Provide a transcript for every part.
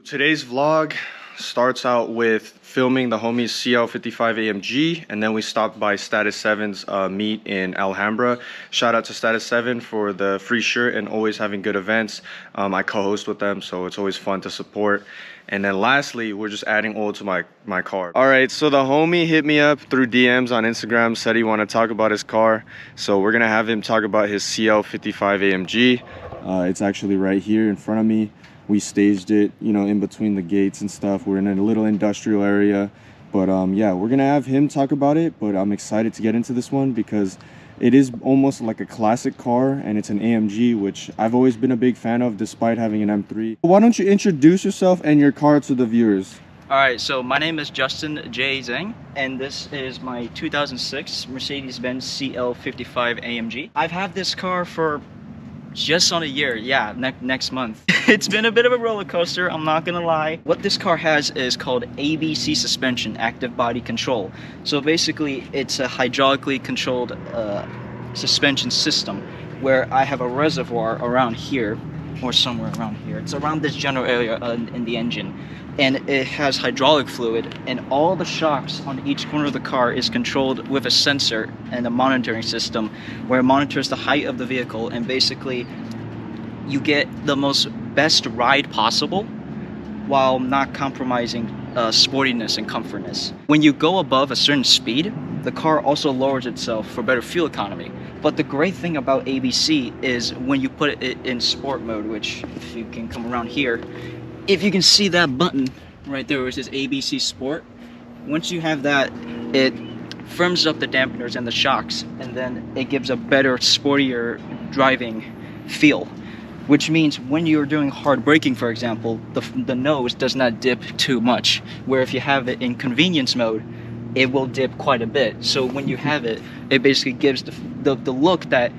Today's vlog starts out with filming the homie's CL55 AMG, and then we stopped by Status 7's meet in Alhambra. Shout out to Status 7 for the free shirt and always having good events. I co-host with them, so it's always fun to support. And then lastly, we're just adding oil to my car. All right, so the homie hit me up through DMs on Instagram, said he wanted to talk about his car. So we're gonna have him talk about his CL55 AMG. It's actually right here in front of me. We staged it, you know, in between the gates and stuff. We're in a little industrial area, but yeah, we're gonna have him talk about it. But I'm excited to get into this one because it is almost like a classic car, and it's an AMG, which I've always been a big fan of despite having an M3. Why don't you introduce yourself and your car to the viewers? All right, so my name is Justin J. Zhang, and this is my 2006 Mercedes-Benz CL55 AMG. I've had this car for just on a year, yeah, next month. It's been a bit of a roller coaster, I'm not gonna lie. What this car has is called ABC suspension, active body control. So basically, it's a hydraulically controlled suspension system where I have a reservoir around here, or somewhere around here. It's around this general area in the engine. And it has hydraulic fluid, and all the shocks on each corner of the car is controlled with a sensor and a monitoring system where it monitors the height of the vehicle, and basically you get the best ride possible while not compromising sportiness and comfortness. When you go above a certain speed, the car also lowers itself for better fuel economy. But the great thing about ABC is when you put it in sport mode, which if you can come around here, if you can see that button right there, which is ABC Sport, once you have that, it firms up the dampeners and the shocks, and then it gives a better, sportier driving feel. Which means when you're doing hard braking, for example, the nose does not dip too much. Where if you have it in convenience mode, it will dip quite a bit. So when you have it, it basically gives the look that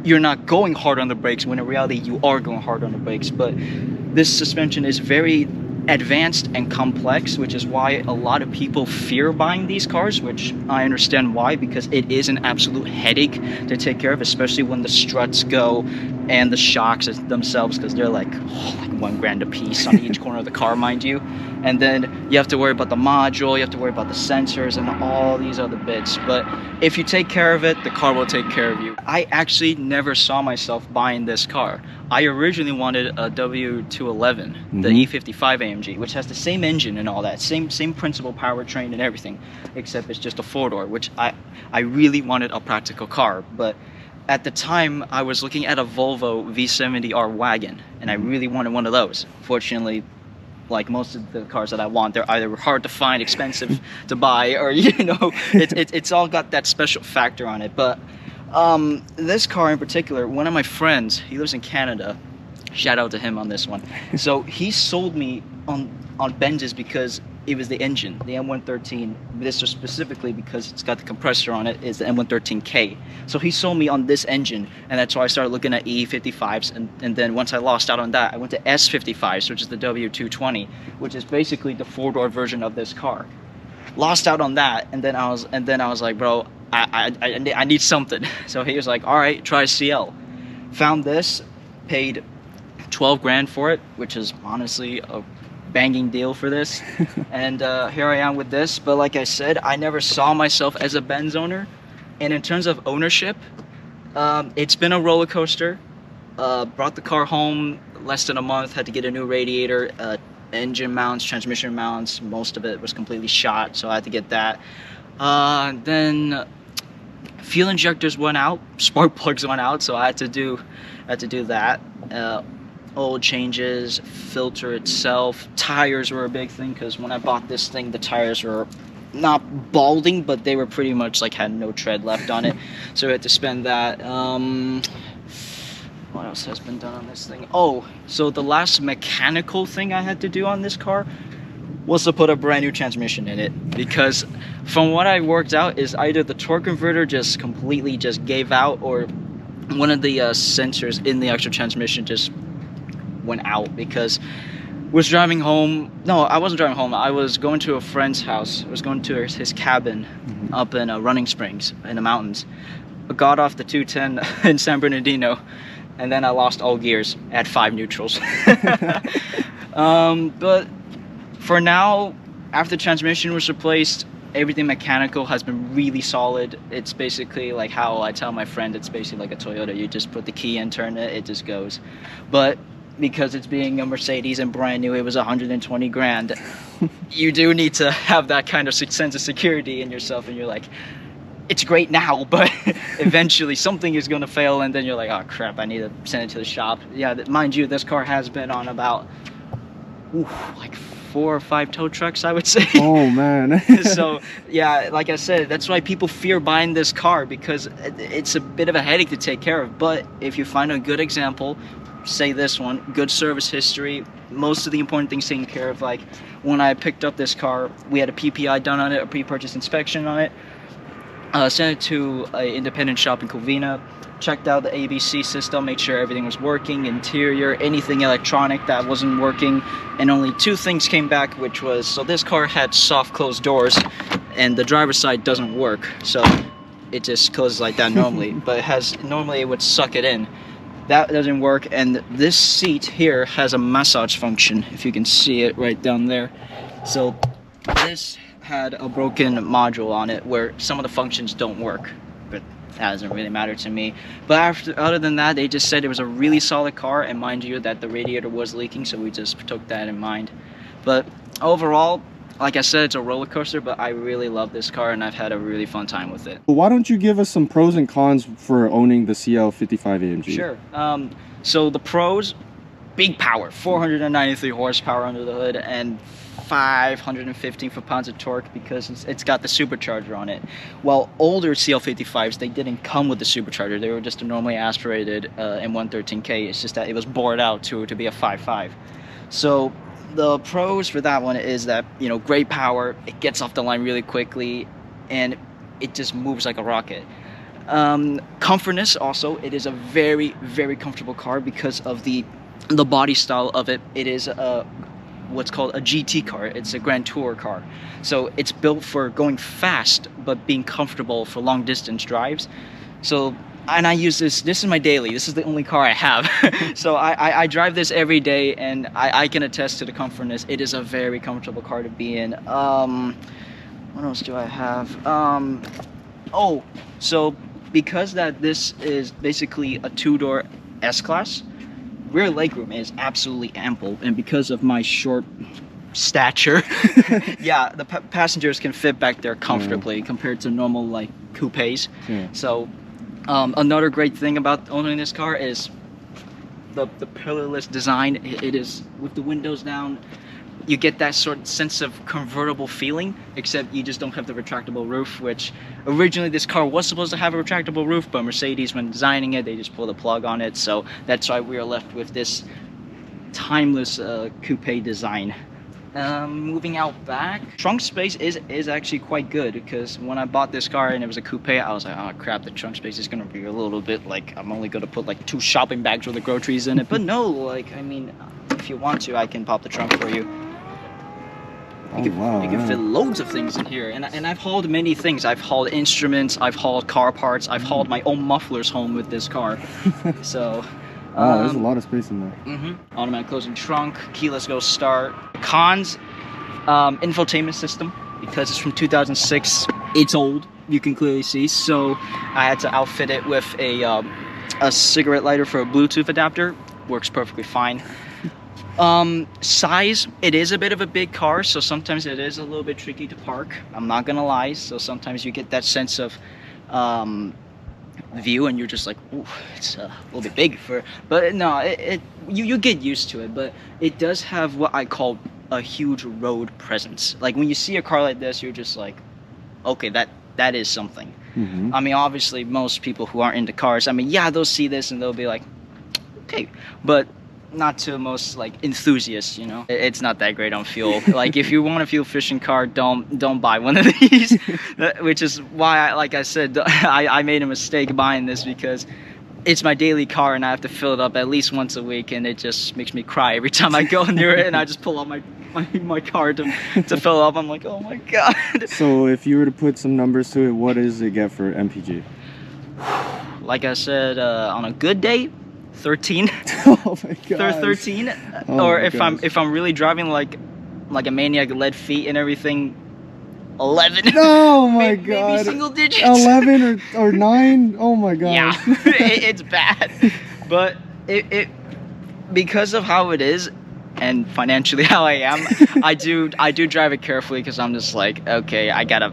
you're not going hard on the brakes, when in reality you are going hard on the brakes. But this suspension is very advanced and complex, which is why a lot of people fear buying these cars, which I understand why, because it is an absolute headache to take care of, especially when the struts go and the shocks themselves, because they're like $1,000 a piece on each corner of the car, mind you. And then you have to worry about the module, you have to worry about the sensors and all these other bits. But if you take care of it, the car will take care of you. I actually never saw myself buying this car. I originally wanted a W211, the E55 AMG, which has the same engine and all that, same principal powertrain and everything, except it's just a four-door, which I really wanted a practical car. But at the time, I was looking at a Volvo V70R wagon, and I really wanted one of those. Fortunately, like most of the cars that I want, they're either hard to find, expensive to buy, or it's all got that special factor on it. But this car in particular, one of my friends, he lives in Canada, shout out to him on this one. So he sold me on Benzes because it was the engine, the M113. This was specifically because it's got the compressor on it, is the M113K. So he sold me on this engine, and that's why I started looking at E55s, and then once I lost out on that, I went to S55s, which is the W220, which is basically the four-door version of this car. Lost out on that, and then I was like, bro, I need something. So he was like, all right, try CL. Found this, paid 12 grand for it, which is honestly a banging deal for this. And here I am with this. But like I said, I never saw myself as a Benz owner. And in terms of ownership, it's been a roller coaster. Brought the car home less than a month, had to get a new radiator, engine mounts, transmission mounts, most of it was completely shot, so I had to get that. Then fuel injectors went out, spark plugs went out, so I had to do that. Oil changes, filter itself, tires were a big thing, because when I bought this thing, the tires were not balding, but they were pretty much like had no tread left on it. So I had to spend that. What else has been done on this thing? Oh, so the last mechanical thing I had to do on this car was to put a brand new transmission in it, because from what I worked out is either the torque converter just completely just gave out, or one of the sensors in the actual transmission just went out. Because I was driving home. No, I wasn't driving home. I was going to a friend's house. I was going to his cabin up in Running Springs in the mountains. I got off the 210 in San Bernardino, and then I lost all gears at 5 neutrals. But for now, after the transmission was replaced, everything mechanical has been really solid. It's basically like how I tell my friend, it's basically like a Toyota. You just put the key in, turn it, it just goes. But because it's being a Mercedes and brand new, it was 120 grand. You do need to have that kind of sense of security in yourself, and you're like, it's great now, but eventually something is going to fail, and then you're like, oh crap, I need to send it to the shop. Yeah, mind you, this car has been on about like 4 or 5 tow trucks, I would say. Oh man. So yeah, like I said, that's why people fear buying this car, because it's a bit of a headache to take care of. But if you find a good example, say this one, good service history, most of the important things taken care of. Like when I picked up this car, we had a PPI done on it, a pre-purchase inspection on it. Sent it to an independent shop in Covina, checked out the ABC system, made sure everything was working, interior, anything electronic that wasn't working, and only 2 things came back, which was, so this car had soft closed doors, and the driver's side doesn't work, so it just closes like that normally, but normally it would suck it in. That doesn't work, and this seat here has a massage function, if you can see it right down there. So this had a broken module on it where some of the functions don't work, but that doesn't really matter to me. But other than that, they just said it was a really solid car, and mind you that the radiator was leaking, so we just took that in mind. But overall, like I said, it's a roller coaster, but I really love this car, and I've had a really fun time with it. Why don't you give us some pros and cons for owning the CL55 AMG? Sure. So the pros, big power, 493 horsepower under the hood, and 515 foot-pounds of torque because it's got the supercharger on it. While older CL55s, they didn't come with the supercharger. They were just a normally aspirated M113K. It's just that it was bored out to be a 5.5. So the pros for that one is that, you know, great power, it gets off the line really quickly, and it just moves like a rocket. Comfortness also, it is a very, very comfortable car because of the body style of it. It is what's called a GT car. It's a Grand Tour car. So it's built for going fast, but being comfortable for long distance drives. So, and I use this is my daily. This is the only car I have. So I drive this every day, and I can attest to the comfortness. It is a very comfortable car to be in. What else do I have? Oh, so because that this is basically a 2-door S-Class, rear legroom is absolutely ample, and because of my short stature, yeah, the passengers can fit back there comfortably compared to normal like coupes. So another great thing about owning this car is the pillarless design. It is with the windows down. You get that sort of sense of convertible feeling, except you just don't have the retractable roof, which originally this car was supposed to have a retractable roof, but Mercedes, when designing it, they just pulled the plug on it. So that's why we are left with this timeless coupe design. Moving out back, trunk space is actually quite good, because when I bought this car and it was a coupe, I was like, oh crap, the trunk space is gonna be a little bit like, I'm only gonna put like 2 shopping bags with the groceries in it. But no, like, I mean, if you want to, I can pop the trunk for you. You can fit loads of things in here, and I've hauled many things. I've hauled instruments, I've hauled car parts, I've hauled my own mufflers home with this car. So there's a lot of space in there. Automatic closing trunk, keyless go start. Cons, infotainment system, because it's from 2006, it's old, you can clearly see. So I had to outfit it with a cigarette lighter for a Bluetooth adapter. Works perfectly fine. Size, it is a bit of a big car, so sometimes it is a little bit tricky to park. I'm not gonna lie. So sometimes you get that sense of view, and you're just like, ooh, it's a little bit big for. But no, you get used to it. But it does have what I call a huge road presence. Like when you see a car like this, you're just like, okay, that is something. I mean, obviously, most people who aren't into cars, I mean, yeah, they'll see this and they'll be like, okay, but not to most like enthusiasts, you know. It's not that great on fuel. Like if you want a fuel efficient car, don't buy one of these. Which is why like I said, I made a mistake buying this, because it's my daily car and I have to fill it up at least once a week, and it just makes me cry every time I go near it, and I just pull out my car to fill up. I'm like, oh my god. So if you were to put some numbers to it, what does it get for MPG? Like I said, on a good day, 13. Oh my god. 13. Oh Or my if I'm really driving like a maniac, lead feet and everything, 11. Oh my maybe, god. maybe single digits. 11 or 9. Oh my god. Yeah, it's bad. But it because of how it is and financially how I am, I do drive it carefully because I'm just like, okay, I gotta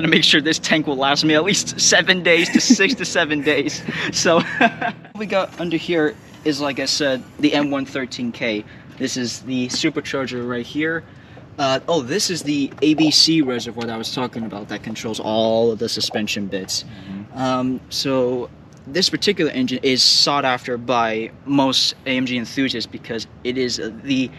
make sure this tank will last me at least 7 days to 6 to 7 days. So what we got under here is, like I said, the M113K. This is the supercharger right here. Oh, this is the ABC reservoir that I was talking about that controls all of the suspension bits. So this particular engine is sought after by most AMG enthusiasts because it is the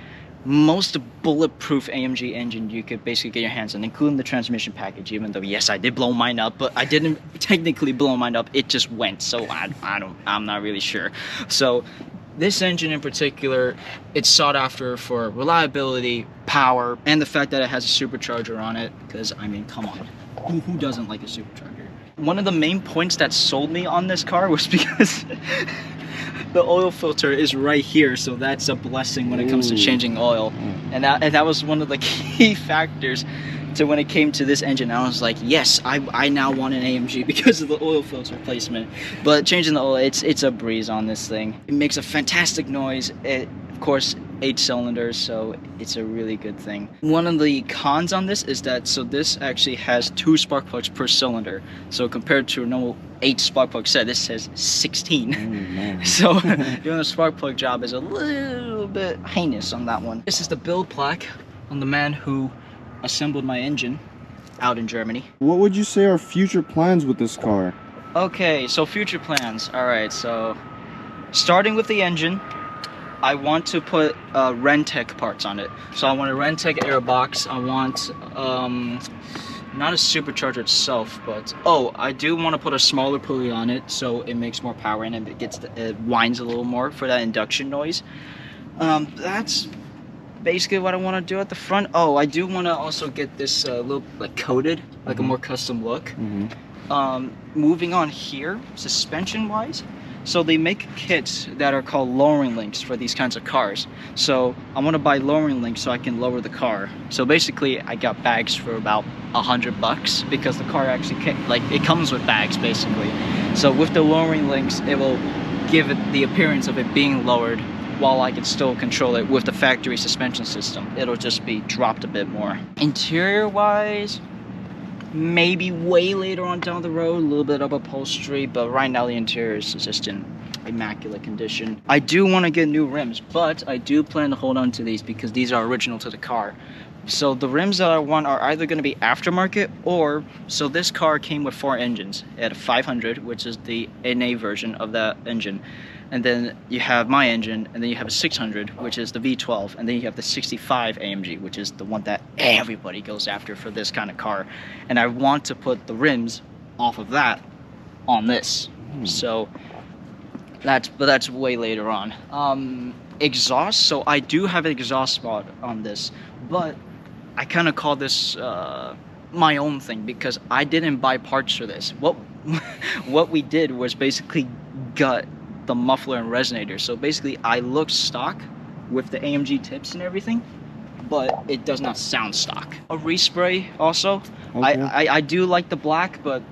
most bulletproof AMG engine you could basically get your hands on, including the transmission package. Even though, yes, I did blow mine up, but I didn't technically blow mine up. It just went, so I'm not really sure. So this engine in particular, it's sought after for reliability, power, and the fact that it has a supercharger on it. Because I mean, come on, who doesn't like a supercharger? One of the main points that sold me on this car was because the oil filter is right here, so that's a blessing when it comes to changing oil. And that was one of the key factors to when it came to this engine. I was like, yes, I now want an AMG because of the oil filter replacement. But changing the oil, it's a breeze on this thing. It makes a fantastic noise. It, of course, 8 cylinders, so it's a really good thing. One of the cons on this is that, so this actually has 2 spark plugs per cylinder. So compared to a normal 8 spark plug set, this says 16. So doing a spark plug job is a little bit heinous on that one. This is the build plaque on the man who assembled my engine out in Germany. What would you say are future plans with this car? Okay, so future plans. Alright, so starting with the engine, I want to put Rentec parts on it. So I want a Rentec airbox. I want not a supercharger itself, but I do want to put a smaller pulley on it so it makes more power and it whines a little more for that induction noise. That's basically what I want to do at the front. Oh, I do want to also get this little like coated, like a more custom look. Moving on here, suspension wise, so they make kits that are called lowering links for these kinds of cars. So I want to buy lowering links so I can lower the car. So basically I got bags for about $100 because the car actually it comes with bags basically. So with the lowering links, it will give it the appearance of it being lowered while I can still control it with the factory suspension system. It'll just be dropped a bit more. Interior wise, maybe way later on down the road, a little bit of upholstery, but right now the interior is just in immaculate condition. I do want to get new rims, but I do plan to hold on to these because these are original to the car. So the rims that I want are either going to be aftermarket or, so this car came with 4 engines. It had a 500, which is the NA version of that engine. And then you have my engine, and then you have a 600, which is the V12, and then you have the 65 AMG, which is the one that everybody goes after for this kind of car. And I want to put the rims off of that on this. So that's way later on. Exhaust, so I do have an exhaust mod on this, but I kind of call this my own thing because I didn't buy parts for this. What we did was basically gut the muffler and resonator. So basically I look stock with the AMG tips and everything, but it does not sound stock. A respray also. Okay. I do like the black, but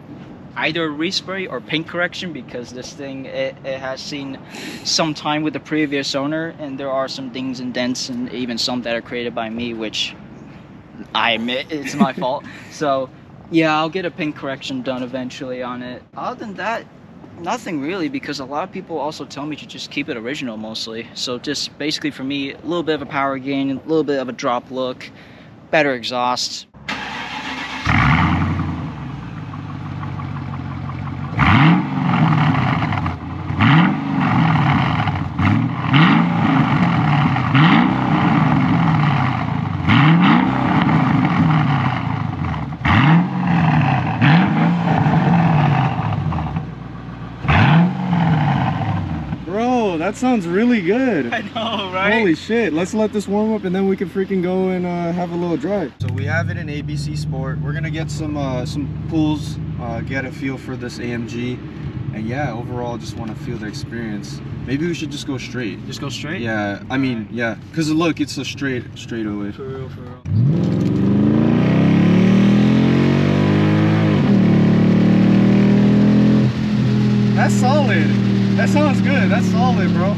either a respray or paint correction because this thing it has seen some time with the previous owner, and there are some dings and dents and even some that are created by me, which I admit it's my fault. So yeah, I'll get a paint correction done eventually on it. Other than that, nothing really, because a lot of people also tell me to just keep it original mostly. So just basically for me, a little bit of a power gain, a little bit of a drop look, better exhaust. That sounds really good. I know, right? Holy shit. Let's let this warm up and then we can freaking go and have a little drive. So we have it in ABC Sport. We're gonna get some pulls, get a feel for this AMG. And yeah, overall, just want to feel the experience. Maybe we should just go straight. Just go straight? Yeah, I mean, yeah, because look, it's a straight away. For real, for real. That's solid. That sounds good. That's solid, bro.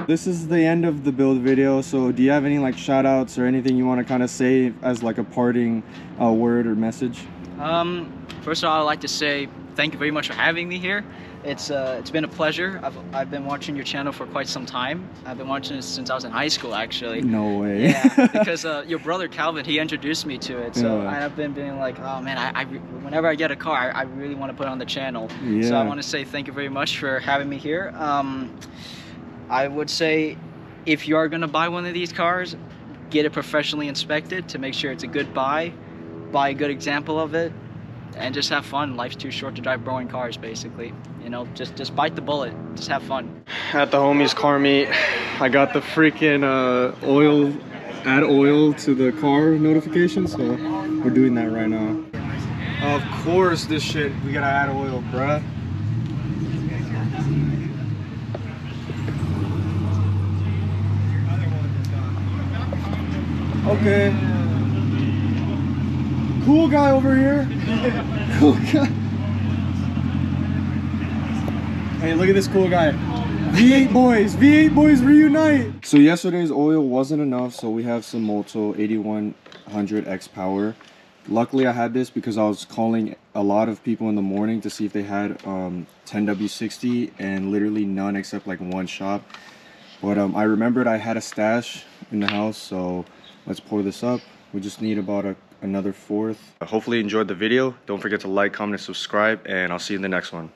This is the end of the build video, so do you have any like shout outs or anything you want to kind of say as like a parting word or message? First of all, I'd like to say thank you very much for having me here. It's been a pleasure. I've been watching your channel for quite some time. I've been watching it since I was in high school, actually. No way. Yeah, because your brother Calvin, he introduced me to it. So Yeah. I've been being like, oh man, whenever I get a car, I really want to put it on the channel. Yeah. So I want to say thank you very much for having me here. I would say if you are going to buy one of these cars, get it professionally inspected to make sure it's a good buy a good example of it, and just have fun. Life's too short to drive boring cars, basically. You know, just bite the bullet, just have fun. At the homies car meet, I got the freaking Add oil to the car notification, so we're doing that right now. Of course, this shit, we gotta add oil, bruh. Okay. Cool guy over here. Cool guy. Hey, look at this cool guy. V8 boys reunite. So yesterday's oil wasn't enough, so we have some Moto 8100X Power. Luckily I had this because I was calling a lot of people in the morning to see if they had 10W60, and literally none except like one shop. But I remembered I had a stash in the house, so let's pour this up. We just need about another fourth. Hopefully you enjoyed the video. Don't forget to like, comment, and subscribe, and I'll see you in the next one.